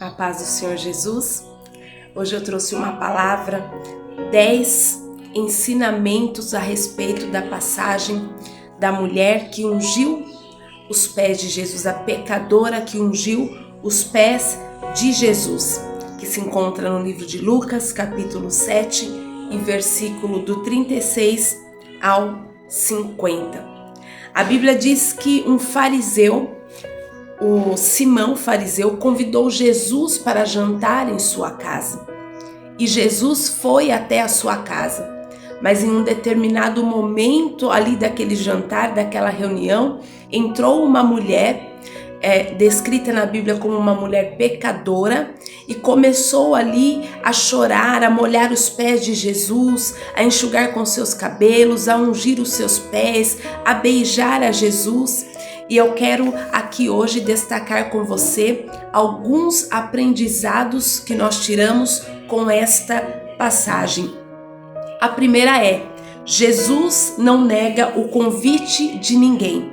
A paz do Senhor Jesus. Hoje eu trouxe uma palavra, 10 ensinamentos a respeito da passagem da mulher que ungiu os pés de Jesus, a pecadora que ungiu os pés de Jesus, que se encontra no livro de Lucas, capítulo 7, e versículo do 36 ao 50. A Bíblia diz que um fariseu, o Simão fariseu, convidou Jesus para jantar em sua casa. E Jesus foi até a sua casa. Mas em um determinado momento ali daquele jantar, daquela reunião, entrou uma mulher, descrita na Bíblia como uma mulher pecadora, e começou ali a chorar, a molhar os pés de Jesus, a enxugar com seus cabelos, a ungir os seus pés, a beijar a Jesus. E eu quero aqui hoje destacar com você alguns aprendizados que nós tiramos com esta passagem. A primeira é: Jesus não nega o convite de ninguém.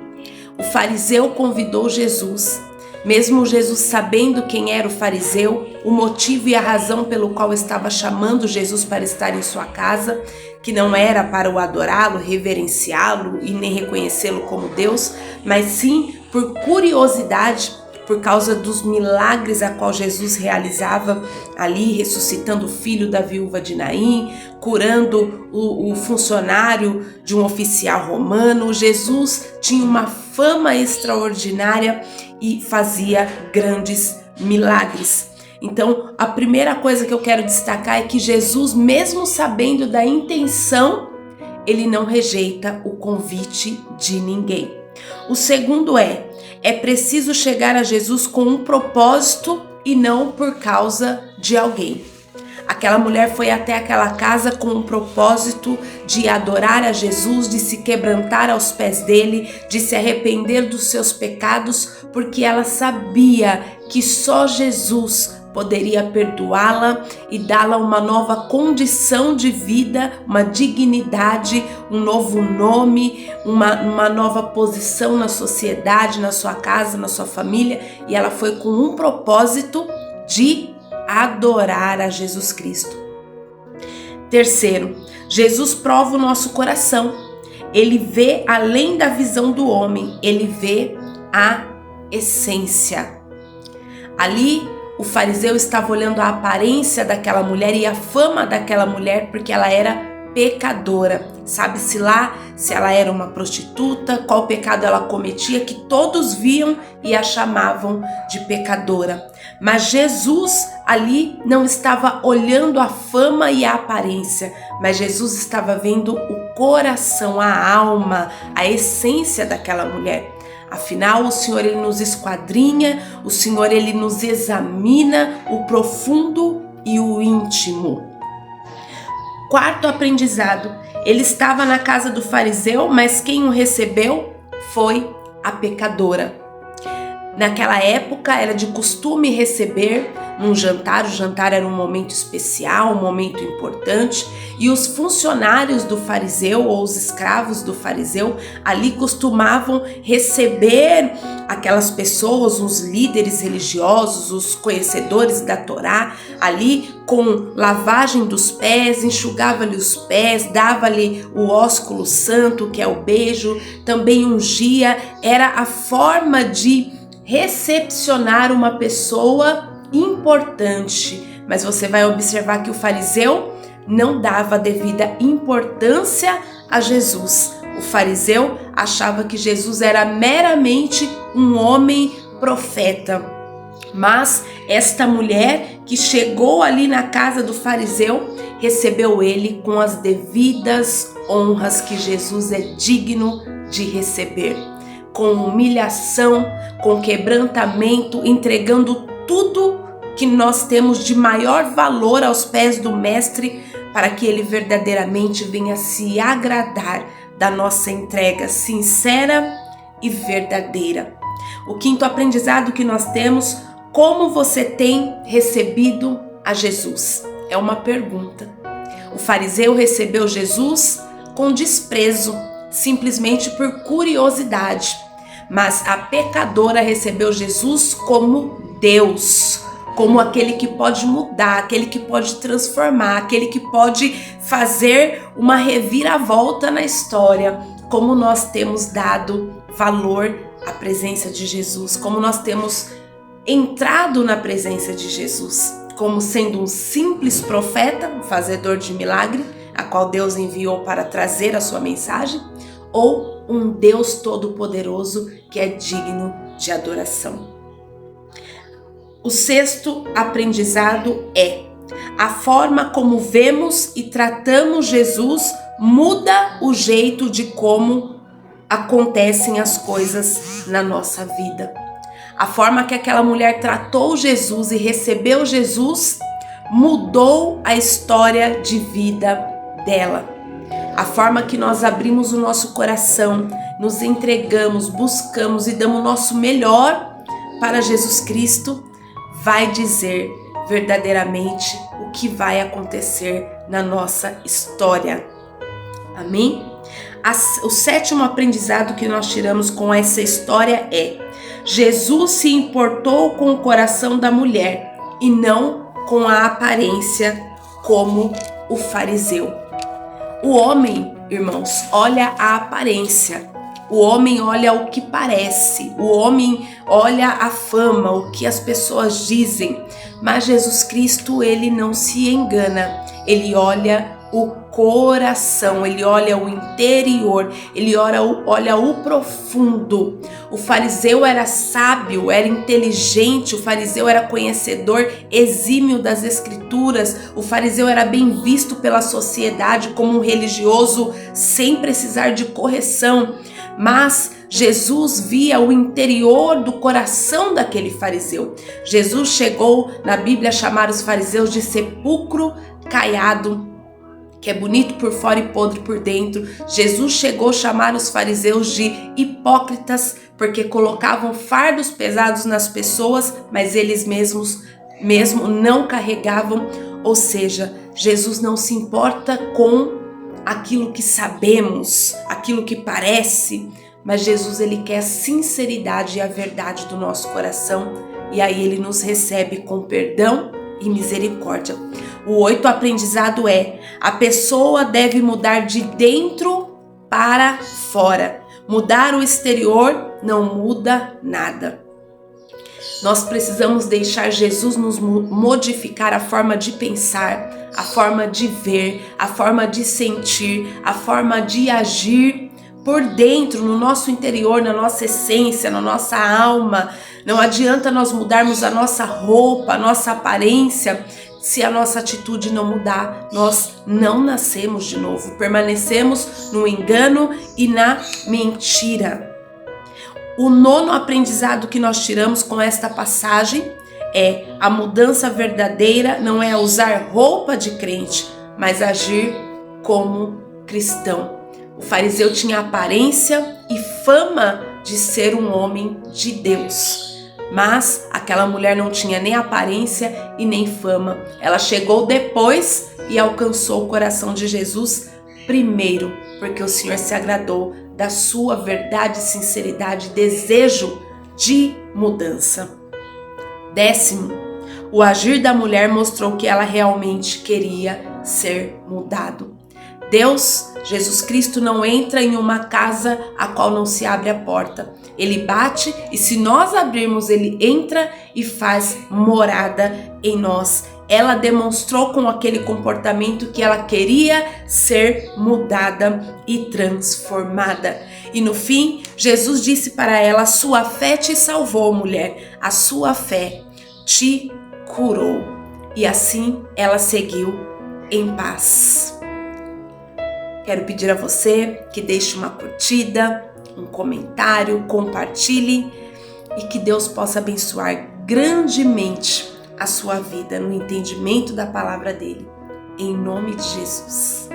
O fariseu convidou Jesus, mesmo Jesus sabendo quem era o fariseu, o motivo e a razão pelo qual estava chamando Jesus para estar em sua casa, que não era para o adorá-lo, reverenciá-lo e nem reconhecê-lo como Deus, mas sim por curiosidade, por causa dos milagres a qual Jesus realizava ali, ressuscitando o filho da viúva de Naim, curando o funcionário de um oficial romano. Jesus tinha uma fama extraordinária e fazia grandes milagres. Então, a primeira coisa que eu quero destacar é que Jesus, mesmo sabendo da intenção, ele não rejeita o convite de ninguém. O segundo é preciso chegar a Jesus com um propósito e não por causa de alguém. Aquela mulher foi até aquela casa com um propósito de adorar a Jesus, de se quebrantar aos pés dele, de se arrepender dos seus pecados, porque ela sabia que só Jesus poderia perdoá-la e dá-la uma nova condição de vida, uma dignidade, um novo nome, uma nova posição na sociedade, na sua casa, na sua família. E ela foi com um propósito de adorar a Jesus Cristo. Terceiro, Jesus prova o nosso coração. Ele vê além da visão do homem, ele vê a essência. Ali, o fariseu estava olhando a aparência daquela mulher e a fama daquela mulher, porque ela era pecadora. Sabe-se lá se ela era uma prostituta, qual pecado ela cometia, que todos viam e a chamavam de pecadora. Mas Jesus ali não estava olhando a fama e a aparência, mas Jesus estava vendo o coração, a alma, a essência daquela mulher. Afinal, o Senhor ele nos esquadrinha, o Senhor ele nos examina o profundo e o íntimo. Quarto aprendizado, ele estava na casa do fariseu, mas quem o recebeu foi a pecadora. Naquela época era de costume receber num jantar, o jantar era um momento especial, um momento importante, e os funcionários do fariseu ou os escravos do fariseu ali costumavam receber aquelas pessoas, os líderes religiosos, os conhecedores da Torá, ali com lavagem dos pés, enxugava-lhe os pés, dava-lhe o ósculo santo, que é o beijo, também ungia, era a forma de recepcionar uma pessoa importante. Mas você vai observar que o fariseu não dava a devida importância a Jesus. O fariseu achava que Jesus era meramente um homem profeta. Mas esta mulher que chegou ali na casa do fariseu recebeu ele com as devidas honras que Jesus é digno de receber. Com humilhação, com quebrantamento, entregando tudo que nós temos de maior valor aos pés do Mestre, para que ele verdadeiramente venha se agradar da nossa entrega sincera e verdadeira. O quinto aprendizado que nós temos: como você tem recebido a Jesus? É uma pergunta. O fariseu recebeu Jesus com desprezo, simplesmente por curiosidade. Mas a pecadora recebeu Jesus como Deus, como aquele que pode mudar, aquele que pode transformar, aquele que pode fazer uma reviravolta na história. Como nós temos dado valor à presença de Jesus, como nós temos entrado na presença de Jesus, como sendo um simples profeta, um fazedor de milagre, a qual Deus enviou para trazer a sua mensagem, ou um Deus todo-poderoso que é digno de adoração. O sexto aprendizado é: a forma como vemos e tratamos Jesus muda o jeito de como acontecem as coisas na nossa vida. A forma que aquela mulher tratou Jesus e recebeu Jesus mudou a história de vida dela. A forma que nós abrimos o nosso coração, nos entregamos, buscamos e damos o nosso melhor para Jesus Cristo vai dizer verdadeiramente o que vai acontecer na nossa história. Amém? O sétimo aprendizado que nós tiramos com essa história é: Jesus se importou com o coração da mulher e não com a aparência, como o fariseu. O homem, irmãos, olha a aparência. O homem olha o que parece, o homem olha a fama, o que as pessoas dizem, mas Jesus Cristo, ele não se engana, ele olha o coração, ele olha o interior, ele olha o profundo. O fariseu era sábio, era inteligente, o fariseu era conhecedor exímio das escrituras, o fariseu era bem visto pela sociedade como um religioso sem precisar de correção. Mas Jesus via o interior do coração daquele fariseu. Jesus chegou na Bíblia a chamar os fariseus de sepulcro caiado, que é bonito por fora e podre por dentro. Jesus chegou a chamar os fariseus de hipócritas, porque colocavam fardos pesados nas pessoas, mas eles mesmo não carregavam. Ou seja, Jesus não se importa com aquilo que sabemos, aquilo que parece, mas Jesus, ele quer a sinceridade e a verdade do nosso coração, e aí ele nos recebe com perdão e misericórdia. O 8º aprendizado é: a pessoa deve mudar de dentro para fora. Mudar o exterior não muda nada. Nós precisamos deixar Jesus nos modificar a forma de pensar, a forma de ver, a forma de sentir, a forma de agir por dentro, no nosso interior, na nossa essência, na nossa alma. Não adianta nós mudarmos a nossa roupa, a nossa aparência, se a nossa atitude não mudar. Nós não nascemos de novo, permanecemos no engano e na mentira. O 9º aprendizado que nós tiramos com esta passagem é: a mudança verdadeira não é usar roupa de crente, mas agir como cristão. O fariseu tinha aparência e fama de ser um homem de Deus, mas aquela mulher não tinha nem aparência e nem fama. Ela chegou depois e alcançou o coração de Jesus primeiro, porque o Senhor se agradou da sua verdade, sinceridade, desejo de mudança. 10º, o agir da mulher mostrou que ela realmente queria ser mudado. Deus, Jesus Cristo, não entra em uma casa a qual não se abre a porta. Ele bate e, se nós abrirmos, ele entra e faz morada em nós. Ela demonstrou com aquele comportamento que ela queria ser mudada e transformada. E no fim, Jesus disse para ela: a sua fé te salvou, mulher. A sua fé te curou. E assim ela seguiu em paz. Quero pedir a você que deixe uma curtida, um comentário, compartilhe e que Deus possa abençoar grandemente a sua vida no entendimento da palavra dele. Em nome de Jesus.